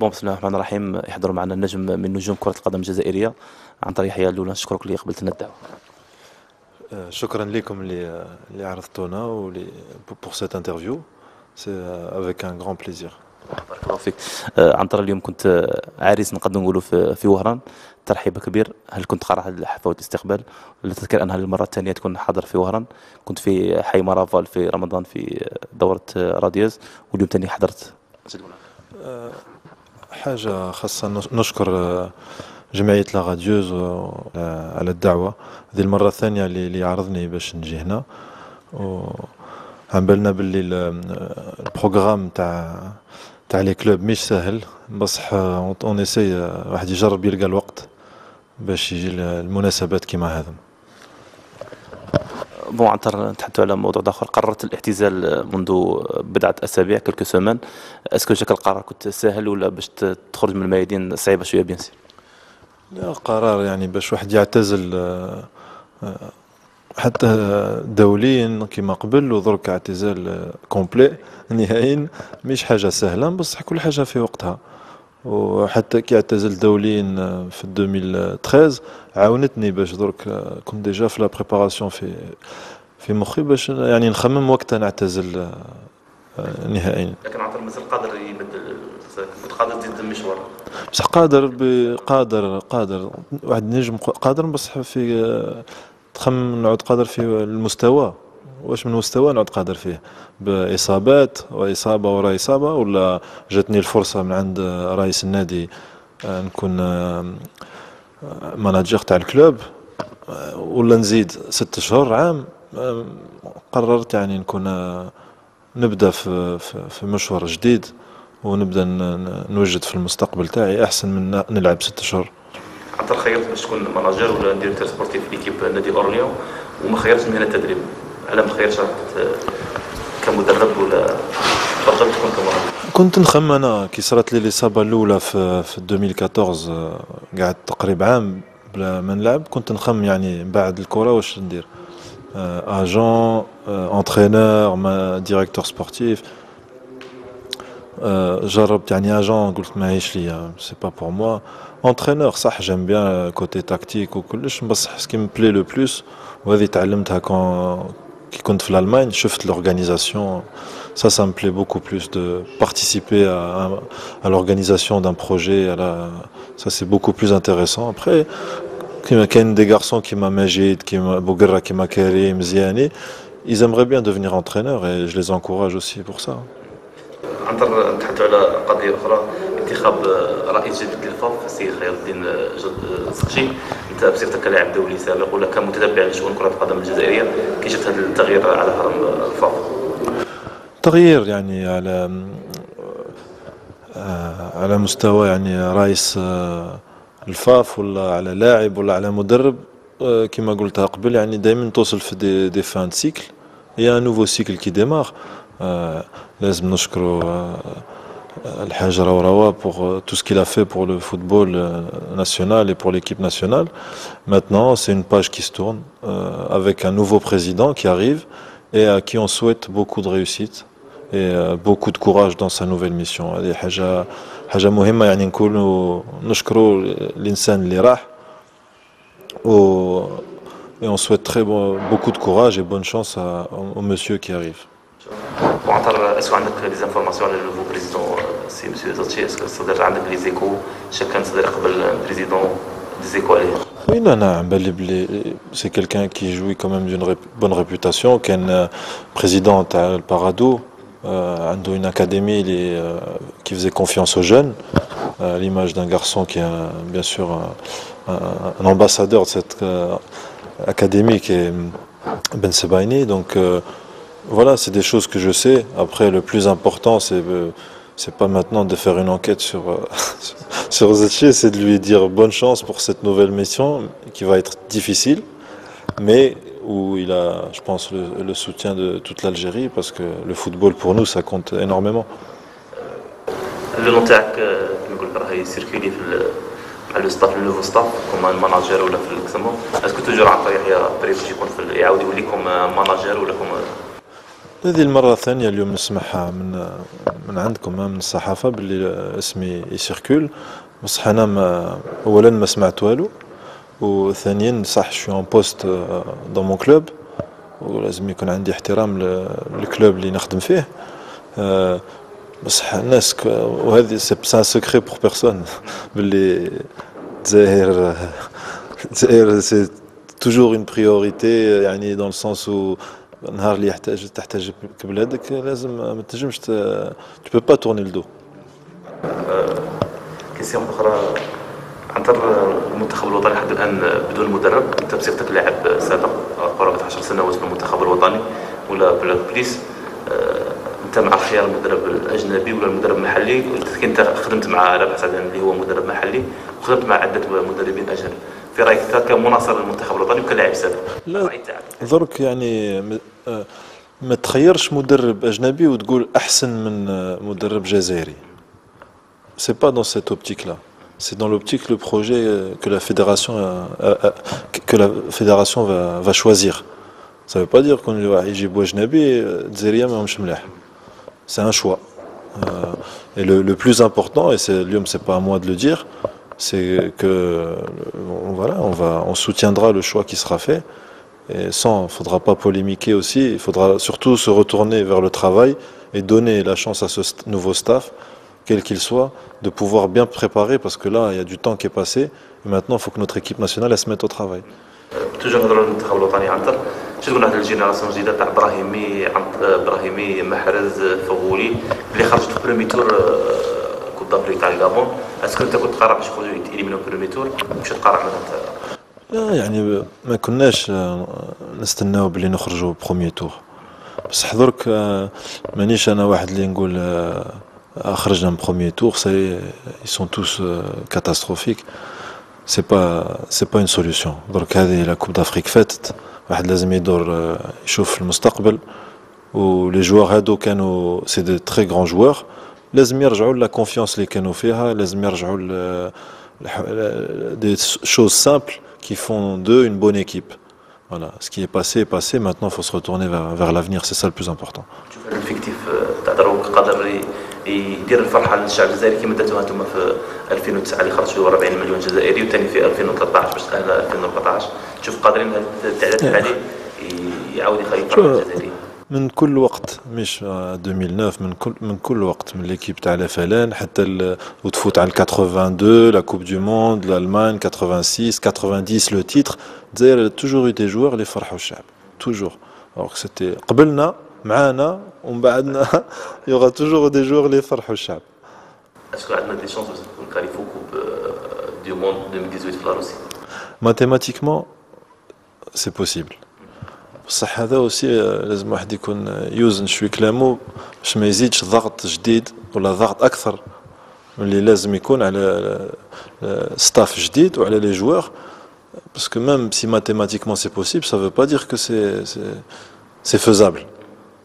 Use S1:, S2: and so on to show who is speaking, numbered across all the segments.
S1: بسم الله الرحمن الرحيم. يحضر معنا النجم من نجوم كرة القدم الجزائرية عن طريق حياة لولا. نشكرك اللي قبلت لنا الدعوة.
S2: شكرا لكم اللي عرضتونا pour cette interview. C'est avec un grand plaisir.
S1: بارك الله فيك. عنتر، اليوم كنت عريس نقدر نقولوا في وهران. ترحيب كبير. هل كنت قارح حفاوة الاستقبال؟ ولا تذكر أنها المرة الثانية تكون حاضر في وهران؟ كنت في حي مرافال في رمضان في دورة راديوز، واليوم تاني حضرت.
S2: حاجة خاصة نشكر جمعية لا راديوز على الدعوة. هذه المرة الثانية اللي عرضني باش نجي هنا، وعن بالنا باللي البروغرام تاع لي كلوب مش سهل، بصح اون اسي واحد يجرب يلقى الوقت باش يجي المناسبات كيما هذا.
S1: عنتر، نتحدث على موضوع آخر. قررت الاعتزال منذ بضعة أسابيع، كلكو سومان. اسكو جاك القرار كنت سهل، ولا باش تخرج من الميادين صعيبة شوية بيان سير؟
S2: لا، قرار يعني باش واحد يعتزل حتى دوليا كما قبل ودرك اعتزال كومبلي نهائيا مش حاجة سهلة، بصح كل حاجة في وقتها. وحتى كي اعتزل دوليا في 2013 عاونتني باش درك كنت ديجا في لا بريباراسيون في مخي باش يعني نخمم وقتها نعتزل نهائيا.
S1: لكن عطر مازال قادر يبدل، كنت قادر تزيد المشوار.
S2: بصح قادر واحد نجم قادر، بصح في تخمم نعود قادر في المستوى. واش من مستوى نعود قادر فيه بإصابات وإصابة ورا إصابة، ولا جاتني الفرصة من عند رئيس النادي نكون ماناجر تاع الكلوب، ولا نزيد 6 شهور عام. قررت يعني نكون نبدأ في مشوار جديد، ونبدأ نوجد في المستقبل تاعي أحسن من نلعب 6 شهور.
S1: عطر، خيرت باش تكون ماناجر ولا ديريكتور سبورتيف في ليكيب نادي اورليون، وما خيرتش مهنة التدريب؟ على ما خيرتش كمدرب، ولا تفضلت تكون كمدرب؟
S2: كنت نخمم انا كي صرات لي الاصابه الاولى في 2014، قعدت تقريبا عام بلا ما نلعب. كنت نخمم يعني بعد الكره واش ندير، اجون، انترينور، ما ديريكتور سبورتيف. جربت يعني اجون، قلت ماهيش ليا، سي با بور موا. انترينور صح، جيم بيان كوتي تاكتيك وكلش، بصح سكي مي بلي لو بلوس وهذه تعلمتها كي كنت في الألمانيا. شفت l'organisation, ça me plaît beaucoup plus de participer à l'organisation d'un projet. Ça c'est beaucoup plus intéressant. Après, كاين des garçons qui m'a Majid, qui m'a Bouguerra, qui m'a Karim, Ziani, ils aimeraient bien devenir entraîneurs et je les encourage aussi pour ça.
S1: عنتر، نتحدث على قضية أخرى. انتخاب رئيس جديد للفاف السي خير الدين السقشي. انت بصفتك كلاعب دولي سابق ولا كمتتبع لشؤون كرة القدم الجزائرية، كي شفت هذا التغيير على هرم الفاف؟
S2: تغيير يعني على مستوى يعني رئيس الفاف، ولا على لاعب، ولا على مدرب. كما قلتها قبل، يعني دائما توصل في دي فان سيكل. هي نوفو سيكل كي ديمار. لازم نشكروا الحاج Raourawa pour tout ce qu'il a fait pour le football national et pour l'équipe nationale. Maintenant, c'est une page qui se tourne avec un nouveau président qui arrive et à qui on souhaite beaucoup de réussite et beaucoup de courage dans sa nouvelle mission. هذه حاجة مهمة، يعني نكونوا نشكروا الإنسان اللي راح، et on souhaite beaucoup de courage et bonne chance au monsieur qui arrive.
S1: وعنتر، اسكو عندك دي انفورماسيون على النوفو بريزيدون سي مسيو زاتشي؟ اسكو صدر عندك لي زيكو؟ شك كان صدر قبل بريزيدون دي زيكو عليه؟
S2: Oui, non, c'est quelqu'un qui jouit quand même d'une bonne réputation, qui est président de Parado, عنده une académie qui faisait confiance aux jeunes, à l'image d'un garçon qui est bien sûr un ambassadeur de cette académie qui est Ben Sebaini. Donc voilà, c'est des choses que je sais. Après, le plus important, c'est pas maintenant de faire une enquête sur Zetché, c'est de lui dire bonne chance pour cette nouvelle mission qui va être difficile, mais où il a, je pense, le soutien de toute l'Algérie, parce que le football pour nous, ça compte énormément.
S1: Le nom تاعك كما قلت راه يسيركولي مع لو ستاف، النوفو ستاف كوم ماناجر ولا في الكسمو. اسكو توجور عن طريق يا بريف يكون يعاود يولي كوم ماناجر ولا كوم؟
S2: هذه المرة الثانية اليوم نسمعها من عندكم من الصحافة باللي اسمي يسيركول. بصح أنا أولا ما سمعت والو، وثانيا صح شو ان بوست دون مون كلوب ولازم يكون عندي احترام للكلوب اللي نخدم فيه. بصح الناس وهذه سي ان سكري بور بيرسون باللي الجزائر سي توجور اون بريوريتي، يعني دون السونس و النهار اللي تحتاج بلادك لازم ما تنجمش تو بو با تورني الدو.
S1: كيسيون اخرى عنتر المنتخب الوطني لحد الان بدون مدرب، انت بصفتك لاعب سابق قرابه 10 سنوات في المنتخب الوطني ولا بلاد بليس، انت مع خيار المدرب الاجنبي ولا المدرب المحلي؟ انت خدمت مع لابحث عن اللي هو مدرب محلي وخدمت مع عده مدربين اجانب، في رايك انت كمناصر للمنتخب الوطني وكلاعب سابق؟
S2: لا درك يعني ما تخيرش مدرب اجنبي وتقول احسن من مدرب جزائري. C'est pas dans cette optique-là. C'est dans l'optique le projet que la fédération va choisir. Ça veut pas dire qu'on va يجيبوا اجنبي الجزائريه ماهمش ملاح. C'est un choix. Et le plus important, et c'est pas à moi de le dire, c'est que voilà, on soutiendra le choix qui sera fait. Et il ne faudra pas polémiquer aussi, il faudra surtout se retourner vers le travail et donner la chance à ce nouveau staff, quel qu'il soit, de pouvoir bien préparer, parce que là, il y a du temps qui est passé, et maintenant, il faut que notre équipe nationale elle se mette au travail.
S1: توجور نهضروا على المنتخب الوطني عنتر، شنو تقول على الجينيراسيون الجديده تاع ابراهيمي محرز فغولي اللي خرجت في بريمي تور كوب دافريك تاع الغابون؟ اسكو انت كنت قارع باش يخرجوا يليمينو بريمي تور مش تقارع مثلا؟
S2: لا يعني ما كناش نستناو باللي نخرجوا بروميي تور، بصح درك مانيش انا واحد اللي نقول خرجنا من بروميي تور سي ils sont tous catastrophiques. c'est pas une solution. درك هذه لا كوب دافريك فاتت، واحد لازم يدور يشوف المستقبل، ولي جوار هادو كانوا سي دي تري غران جوار، لازم يرجعوا لا كونفيونس اللي كانوا فيها، لازم يرجعوا des choses simples qui font d'eux une bonne équipe. Voilà, ce qui est passé est passé, maintenant il faut se retourner vers l'avenir, c'est ça le plus important.
S1: شوف الفيكتيف تاع دروك قادر يدير الفرحه للشعب الجزائري كما درتوها انتم في 2009 اللي خرجوا 40 مليون جزائري، وثاني في 2013 باش تاهل 2014، تشوف قادرين هذا التعداد الحالي يعاود يخلي الفرحه الجزائريه
S2: من كل وقت، مش 2009 من كل وقت، من ليكيب تاع لا فلان حتى وتفوت على 82 لا كوب دو موند l'Allemagne 86 90 لو تيتر، الجزائر توجور دي جوار اللي فرحوا الشعب توجور. alors que c'était قبلنا معانا ومن بعدنا يوغا توجور دي جوار اللي فرحوا الشعب.
S1: اسكو عندنا دي شانس باش نكاليفو كوب دو موند 2018 في روسيا؟
S2: ماتيماتيكمون سي بوسيبل، بصح هذا اوسي لازم واحد يكون يوزن شوي كلامه باش ما يزيدش ضغط جديد ولا ضغط اكثر من اللي لازم يكون على ستاف جديد وعلى لي جوار. باسكو ميم سي ماتيماتيكمون سي بوسيبل ça veut pas dire que c'est faisable.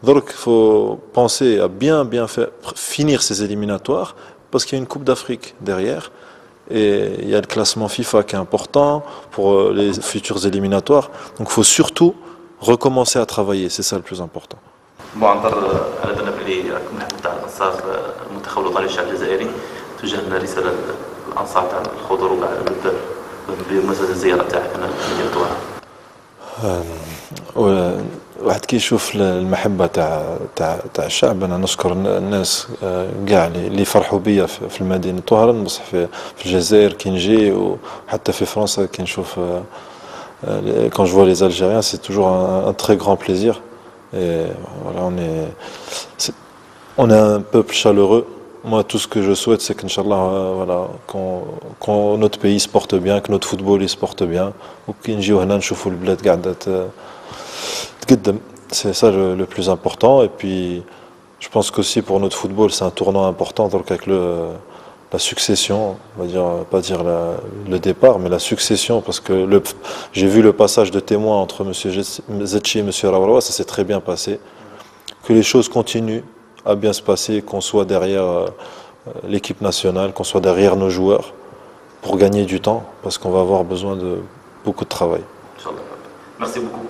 S2: Donc il faut penser à bien faire finir ces éliminatoires parce qu'il y a une Coupe d'Afrique derrière et il y a le classement FIFA qui est important pour les futurs éliminatoires. Donc il faut surtout recommencer à travailler, c'est ça le plus important.
S1: بون عنتر على بالنا بلي راكم الحمد تاع الانصار المنتخب الوطني للشعب الجزائري، توجه لنا رساله للانصار تاع الحضور وكاع الباب بمناسبه الزياره تاعك هنا في مدينه وهران.
S2: واحد كي يشوف المحبه تاع الشعب، انا نشكر الناس كاع اللي فرحوا بيا في مدينه وهران، بصح في الجزائر كي نجي وحتى في فرنسا كي نشوف quand je vois les Algériens, c'est toujours un très grand plaisir. Et voilà, on est un peuple chaleureux. Moi, tout ce que je souhaite, c'est qu'Inch'Allah, voilà, quand notre pays se porte bien, que notre football il se porte bien, ou qu'il y ait c'est ça le plus important. Et puis, je pense qu'aussi pour notre football, c'est un tournant important, donc avec la succession, on va dire, pas dire le départ, mais la succession, parce que j'ai vu le passage de témoin entre M. Zetchi et M. Rawaroua, ça s'est très bien passé. Que les choses continuent à bien se passer, qu'on soit derrière l'équipe nationale, qu'on soit derrière nos joueurs, pour gagner du temps, parce qu'on va avoir besoin de beaucoup de travail.
S1: Merci beaucoup.